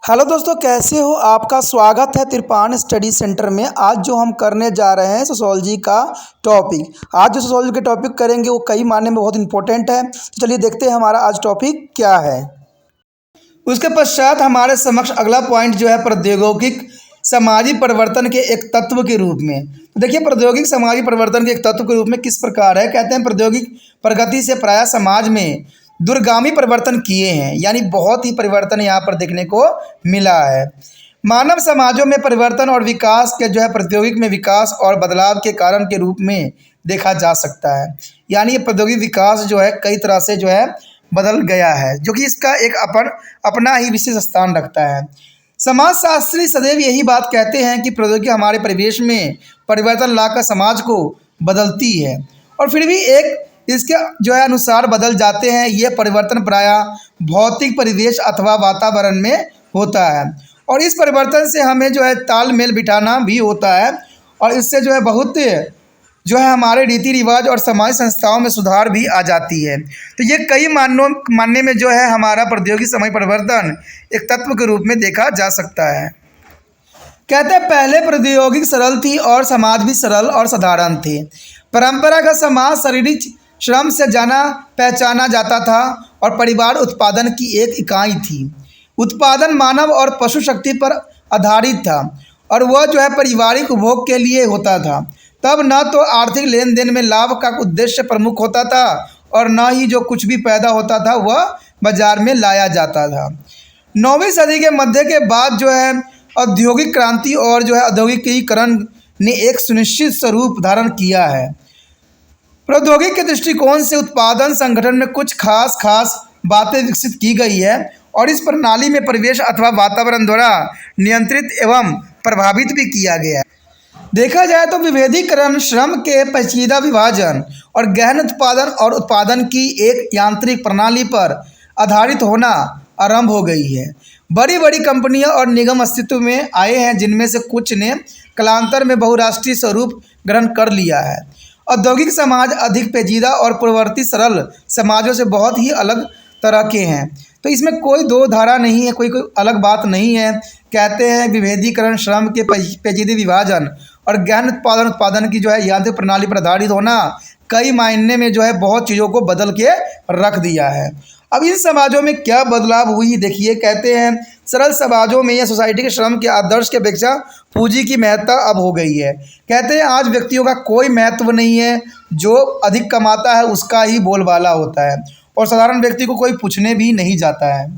Hello दोस्तों, कैसे हो? आपका स्वागत है तिरपान स्टडी सेंटर में। आज जो हम करने जा रहे हैं सोशोलॉजी का टॉपिक। आज जो सोशोलॉजी के टॉपिक करेंगे वो कई मायने में बहुत इंपॉर्टेंट है। तो चलिए देखते हैं हमारा आज टॉपिक क्या है। उसके पश्चात हमारे समक्ष अगला पॉइंट जो है प्रौद्योगिक सामाजिक परिवर्तन के एक तत्व के रूप में। तो देखिए, प्रौद्योगिक सामाजिक परिवर्तन के एक तत्व के रूप में किस प्रकार है। कहते हैं प्रौद्योगिक प्रगति से प्रायः समाज में दूरगामी परिवर्तन किए हैं, यानी बहुत ही परिवर्तन यहाँ पर देखने को मिला है। मानव समाजों में परिवर्तन और विकास के जो है प्रौद्योगिक में विकास और बदलाव के कारण के रूप में देखा जा सकता है। यानी ये प्रौद्योगिक विकास जो है कई तरह से जो है बदल गया है, जो कि इसका एक अपना ही विशेष स्थान रखता है। समाजशास्त्री सदैव यही बात कहते हैं कि प्रौद्योगिकी हमारे परिवेश में परिवर्तन लाकर समाज को बदलती है, और फिर भी एक इसके जो है अनुसार बदल जाते हैं। ये परिवर्तन प्रायः भौतिक परिवेश अथवा वातावरण में होता है, और इस परिवर्तन से हमें जो है तालमेल बिठाना भी होता है, और इससे जो है बहुत जो है हमारे रीति रिवाज और समाज संस्थाओं में सुधार भी आ जाती है। तो ये कई मानने में जो है हमारा प्रौद्योगिक समय परिवर्तन एक तत्व के रूप में देखा जा सकता है। कहते हैं पहले प्रौद्योगिकी सरल थी और समाज भी सरल और साधारण थे। परंपरागत समाज शारीरिक श्रम से जाना पहचाना जाता था, और परिवार उत्पादन की एक इकाई थी। उत्पादन मानव और पशु शक्ति पर आधारित था, और वह जो है पारिवारिक उपभोग के लिए होता था। तब न तो आर्थिक लेन देन में लाभ का उद्देश्य प्रमुख होता था, और न ही जो कुछ भी पैदा होता था वह बाजार में लाया जाता था। 9वीं सदी के मध्य के बाद जो है औद्योगिक क्रांति और जो है औद्योगिकीकरण ने एक सुनिश्चित स्वरूप धारण किया है। प्रौद्योगिकी के दृष्टिकोण से उत्पादन संगठन में कुछ खास बातें विकसित की गई है, और इस प्रणाली में परिवेश अथवा वातावरण द्वारा नियंत्रित एवं प्रभावित भी किया गया है। देखा जाए तो विभेदीकरण, श्रम के पेचीदा विभाजन और गहन उत्पादन और उत्पादन की एक यांत्रिक प्रणाली पर आधारित होना आरंभ हो गई है। बड़ी बड़ी कंपनियां और निगम अस्तित्व में आए हैं, जिनमें से कुछ ने कालांतर में बहुराष्ट्रीय स्वरूप ग्रहण कर लिया है। औद्योगिक समाज अधिक पेचीदा और पूर्ववर्ती सरल समाजों से बहुत ही अलग तरह के हैं। तो इसमें कोई दो धारा नहीं है, कोई अलग बात नहीं है। कहते हैं विभेदीकरण, श्रम के पेचीदे विभाजन और गहन उत्पादन की जो है यांत्रिक प्रणाली पर आधारित होना कई मायने में जो है बहुत चीज़ों को बदल के रख दिया है। अब इन समाजों में क्या बदलाव हुई देखिए। कहते हैं सरल समाजों में या सोसाइटी के श्रम के आदर्श की अपेक्षा पूंजी की महत्ता अब हो गई है। कहते हैं आज व्यक्तियों का कोई महत्व नहीं है, जो अधिक कमाता है उसका ही बोलबाला होता है, और साधारण व्यक्ति को कोई पूछने भी नहीं जाता है।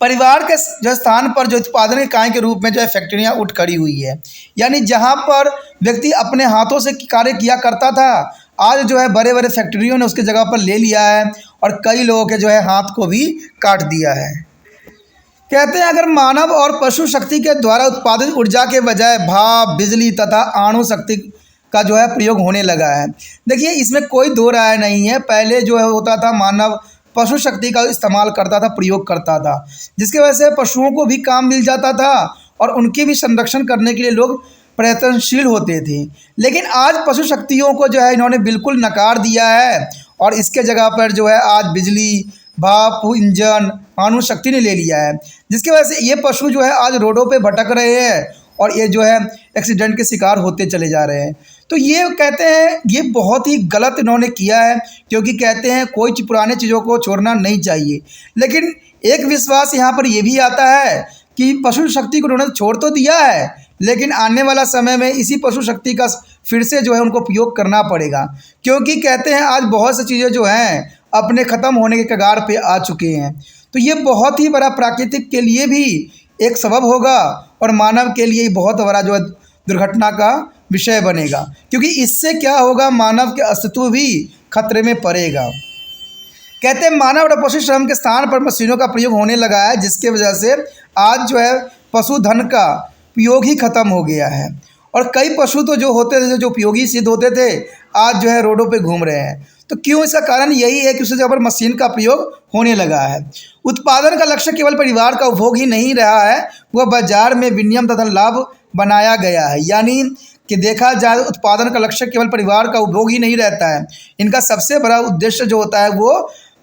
परिवार के जो स्थान पर जो उत्पादन इकाई के रूप में जो है फैक्ट्रियाँ उठ खड़ी हुई है, यानी जहाँ पर व्यक्ति अपने हाथों से कार्य किया करता था, आज जो है बड़े बड़े फैक्ट्रियों ने उसकी जगह पर ले लिया है, और कई लोगों के जो है हाथ को भी काट दिया है। कहते हैं अगर मानव और पशु शक्ति के द्वारा उत्पादित ऊर्जा के बजाय भाप, बिजली तथा अणु शक्ति का जो है प्रयोग होने लगा है। देखिए, इसमें कोई दो राय नहीं है। पहले जो है होता था मानव पशु शक्ति का इस्तेमाल करता था, प्रयोग करता था, जिसकी वजह से पशुओं को भी काम मिल जाता था, और उनके भी संरक्षण करने के लिए लोग प्रयत्नशील होते थे। लेकिन आज पशु शक्तियों को जो है इन्होंने बिल्कुल नकार दिया है, और इसके जगह पर जो है आज बिजली, भाप इंजन, अणु शक्ति ने ले लिया है, जिसकी वजह से ये पशु जो है आज रोडों पे भटक रहे हैं, और ये जो है एक्सीडेंट के शिकार होते चले जा रहे हैं। तो ये कहते हैं ये बहुत ही गलत इन्होंने किया है, क्योंकि कहते हैं कोई पुराने चीज़ों को छोड़ना नहीं चाहिए। लेकिन एक विश्वास यहाँ पर ये भी आता है कि पशु शक्ति को उन्होंने छोड़ तो दिया है, लेकिन आने वाला समय में इसी पशु शक्ति का फिर से जो है उनको उपयोग करना पड़ेगा, क्योंकि कहते हैं आज बहुत सी चीज़ें जो हैं अपने ख़त्म होने के कगार पे आ चुके हैं। तो ये बहुत ही बड़ा प्राकृतिक के लिए भी एक सबब होगा, और मानव के लिए बहुत बड़ा जो है दुर्घटना का विषय बनेगा, क्योंकि इससे क्या होगा, मानव के अस्तित्व भी खतरे में पड़ेगा। कहते हैं मानव और पशु श्रम के स्थान पर मशीनों का प्रयोग होने लगा है, जिसके वजह से आज जो है पशुधन का उपयोग ही खत्म हो गया है, और कई पशु तो जो होते थे जो उपयोगी सिद्ध होते थे आज जो है रोडों पे घूम रहे हैं। तो क्यों? इसका कारण यही है कि उससे जब मशीन का प्रयोग होने लगा है। उत्पादन का लक्ष्य केवल परिवार का उपभोग ही नहीं रहा है, वह बाजार में विनिमय तथा लाभ बनाया गया है। यानी कि देखा जाए उत्पादन का लक्ष्य केवल परिवार का उपभोग ही नहीं रहता है, इनका सबसे बड़ा उद्देश्य जो होता है वो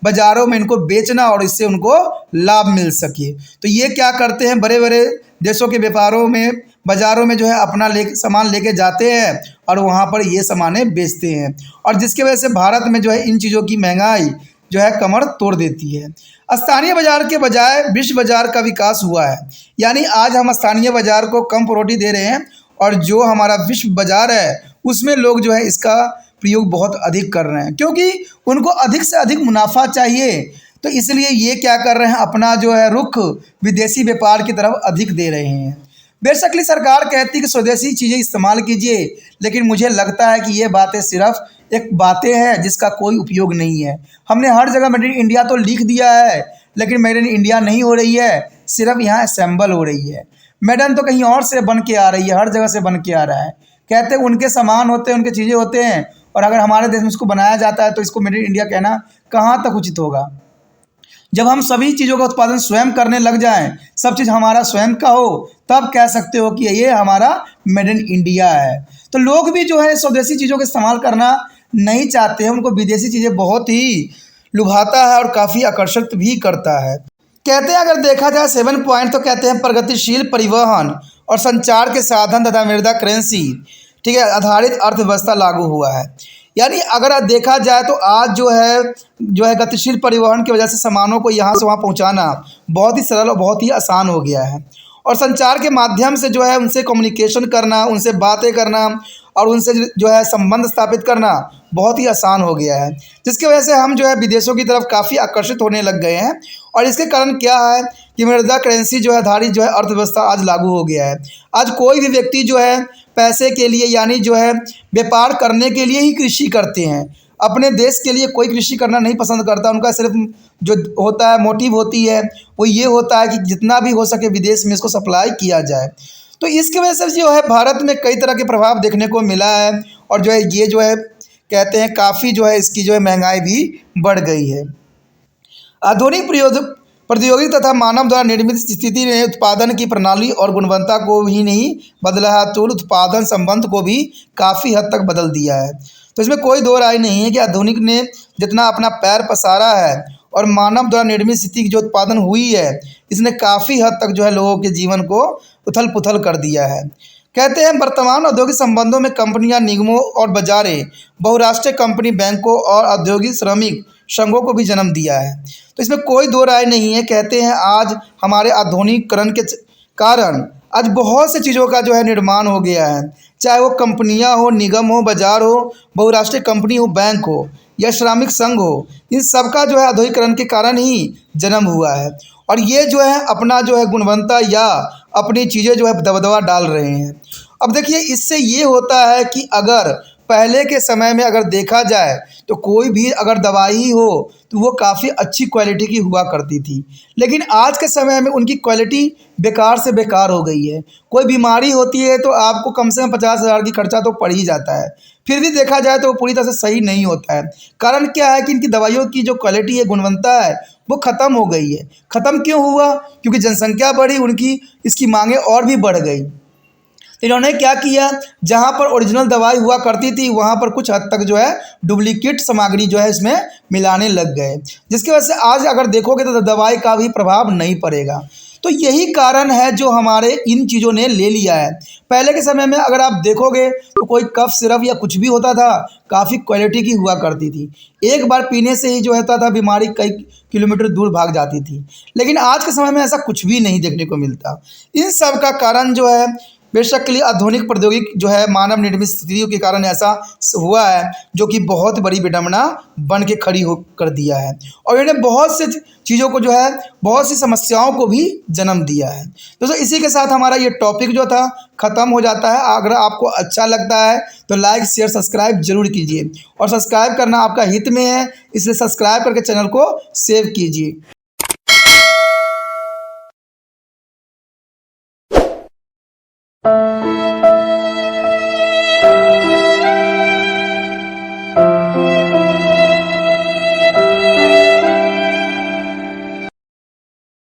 बाज़ारों में इनको बेचना और इससे उनको लाभ मिल सके। तो ये क्या करते हैं, बड़े बड़े देशों के व्यापारों में, बाज़ारों में जो है अपना सामान लेके जाते हैं और वहाँ पर ये सामानें बेचते हैं, और जिसकी वजह से भारत में जो है इन चीज़ों की महंगाई जो है कमर तोड़ देती है। स्थानीय बाज़ार के बजाय विश्व बाज़ार का विकास हुआ है, यानी आज हम स्थानीय बाज़ार को कम प्रायोरिटी दे रहे हैं और जो हमारा विश्व बाज़ार है उसमें लोग जो है इसका प्रयोग बहुत अधिक कर रहे हैं, क्योंकि उनको अधिक से अधिक मुनाफा चाहिए। तो इसलिए ये क्या कर रहे हैं, अपना जो है रुख विदेशी व्यापार की तरफ अधिक दे रहे हैं। बेशकली सरकार कहती है कि स्वदेशी चीज़ें इस्तेमाल कीजिए, लेकिन मुझे लगता है कि ये बातें सिर्फ एक बातें हैं जिसका कोई उपयोग नहीं है। हमने हर जगह मेड इन इंडिया तो लिख दिया है, लेकिन मेड इन इंडिया नहीं हो रही है, सिर्फ यहाँ असेंबल हो रही है। मेडन तो कहीं और से बन के आ रही है, हर जगह से बन के आ रहा है। कहते हैं उनके सामान होते हैं, उनके चीज़ें होते हैं, और अगर हमारे देश में इसको बनाया जाता है तो इसको मेड इन इंडिया कहना कहाँ तक उचित होगा। जब हम सभी चीज़ों का उत्पादन स्वयं करने लग जाएं, सब चीज़ हमारा स्वयं का हो, तब कह सकते हो कि ये हमारा मेड इन इंडिया है। तो लोग भी जो है स्वदेशी चीज़ों का इस्तेमाल करना नहीं चाहते हैं, उनको विदेशी चीज़ें बहुत ही लुभाता है और काफ़ी आकर्षित भी करता है। कहते हैं अगर देखा जाए 7 पॉइंट, तो कहते हैं प्रगतिशील परिवहन और संचार के साधन तथा मृदा करेंसी, ठीक है, आधारित अर्थव्यवस्था लागू हुआ है। यानी अगर देखा जाए तो आज जो है गतिशील परिवहन की वजह से सामानों को यहाँ से वहाँ पहुँचाना बहुत ही सरल और बहुत ही आसान हो गया है, और संचार के माध्यम से जो है उनसे कम्युनिकेशन करना, उनसे बातें करना और उनसे जो है संबंध स्थापित करना बहुत ही आसान हो गया है, जिसकी वजह से हम जो है विदेशों की तरफ काफ़ी आकर्षित होने लग गए हैं। और इसके कारण क्या है कि मृदा करेंसी जो है आधारित जो है अर्थव्यवस्था आज लागू हो गया है। आज कोई भी व्यक्ति जो है पैसे के लिए, यानी जो है व्यापार करने के लिए ही कृषि करते हैं। अपने देश के लिए कोई कृषि करना नहीं पसंद करता। उनका सिर्फ जो होता है, मोटिव होती है, वो ये होता है कि जितना भी हो सके विदेश में इसको सप्लाई किया जाए। तो इसकी वजह से जो है भारत में कई तरह के प्रभाव देखने को मिला है, और जो है ये जो है कहते हैं काफ़ी जो है इसकी जो है महंगाई भी बढ़ गई है। आधुनिक प्रौद्योगिकी तथा मानव द्वारा निर्मित स्थिति ने उत्पादन की प्रणाली और गुणवत्ता को ही नहीं बदला है, तो उत्पादन संबंध को भी काफ़ी हद तक बदल दिया है। तो इसमें कोई दो राय नहीं है कि आधुनिक ने जितना अपना पैर पसारा है और मानव द्वारा निर्मित स्थिति की जो उत्पादन हुई है, इसने काफ़ी हद तक जो है लोगों के जीवन को उथल पुथल कर दिया है। कहते हैं वर्तमान औद्योगिक संबंधों में कंपनियां, निगमों और बाजारें, बहुराष्ट्रीय कंपनी, बैंकों और औद्योगिक श्रमिक संघों को भी जन्म दिया है। तो इसमें कोई दो राय नहीं है। कहते हैं आज हमारे आधुनिकीकरण के कारण आज बहुत सी चीज़ों का जो है निर्माण हो गया है, चाहे वो कंपनियां हो, निगम हो, बाजार हो, बहुराष्ट्रीय कंपनी हो, बैंक हो या श्रमिक संघ हो, इन सब का जो है आधुनिकीकरण के कारण ही जन्म हुआ है, और ये जो है अपना जो है गुणवत्ता या अपनी चीज़ें जो है दबदबा डाल रहे हैं। अब देखिए इससे ये होता है कि अगर पहले के समय में अगर देखा जाए तो कोई भी अगर दवाई हो तो वो काफ़ी अच्छी क्वालिटी की हुआ करती थी, लेकिन आज के समय में उनकी क्वालिटी बेकार से बेकार हो गई है। कोई बीमारी होती है तो आपको कम से कम 50,000 की खर्चा तो पड़ ही जाता है, फिर भी देखा जाए तो वो पूरी तरह से सही नहीं होता है। कारण क्या है कि इनकी दवाइयों की जो क्वालिटी है, गुणवत्ता है, वो ख़त्म हो गई है। ख़त्म क्यों हुआ? क्योंकि जनसंख्या बढ़ी, उनकी इसकी मांगें और भी बढ़ गई। इन्होंने क्या किया, जहाँ पर ओरिजिनल दवाई हुआ करती थी वहाँ पर कुछ हद तक जो है डुप्लीकेट सामग्री जो है इसमें मिलाने लग गए, जिसकी वजह से आज अगर देखोगे तो दवाई का भी प्रभाव नहीं पड़ेगा। तो यही कारण है जो हमारे इन चीज़ों ने ले लिया है। पहले के समय में अगर आप देखोगे तो कोई कफ सिरप या कुछ भी होता था, काफ़ी क्वालिटी की हुआ करती थी, एक बार पीने से ही जो होता था बीमारी कई किलोमीटर दूर भाग जाती थी। लेकिन आज के समय में ऐसा कुछ भी नहीं देखने को मिलता। इन सब का कारण जो है बेशक के लिए आधुनिक प्रौद्योगिकी जो है मानव निर्मित स्थितियों के कारण ऐसा हुआ है, जो कि बहुत बड़ी विडंबना बन के खड़ी हो कर दिया है, और इन्हें बहुत से चीज़ों को जो है बहुत सी समस्याओं को भी जन्म दिया है। दोस्तों इसी के साथ हमारा ये टॉपिक जो था ख़त्म हो जाता है। अगर आपको अच्छा लगता है तो लाइक, शेयर, सब्सक्राइब जरूर कीजिए, और सब्सक्राइब करना आपका हित में है, इसलिए सब्सक्राइब करके चैनल को सेव कीजिए।